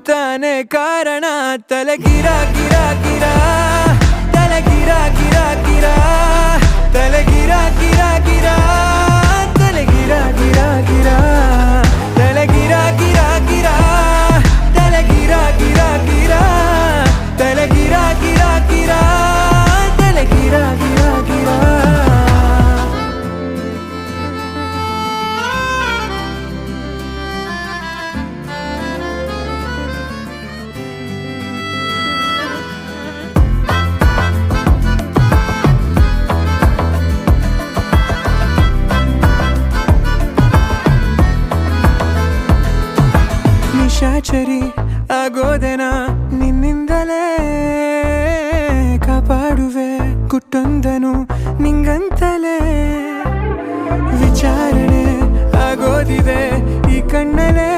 ತಾನೇ ಕಾರಣ ತಲೆ ಗಿರ ಗಿರ ಗಿರ ತಲೆ ಗಿರ ಗಿರ ಗಿರ ತಲೆ ಗಿರ ಗಿರ ಗಿರ ತಲೆ ಗಿರ ಗಿರ ಗಿರ ತಲೆ ಗಿರ ಗಿರ ಗಿರ ತಲೆ ಗಿರ ಗಿರ ಗಿರ ತಲೆ ಗಿರ ಗಿರ ಗಿರ ತಲೆ ಗಿರ ಗಿರ ಗಿರ ನಿಶಾಚರಿ ಆಗೋದೆನ ನಿನ್ನಿಂದಲೇ ಕಾಪಾಡುವೆ ಗುಟ್ಟೊಂದನು ನಿಂಗಂತಲೇ ವಿಚಾರಣೆ ಆಗೋದಿದೆ ಈ ಕಣ್ಣಲೇ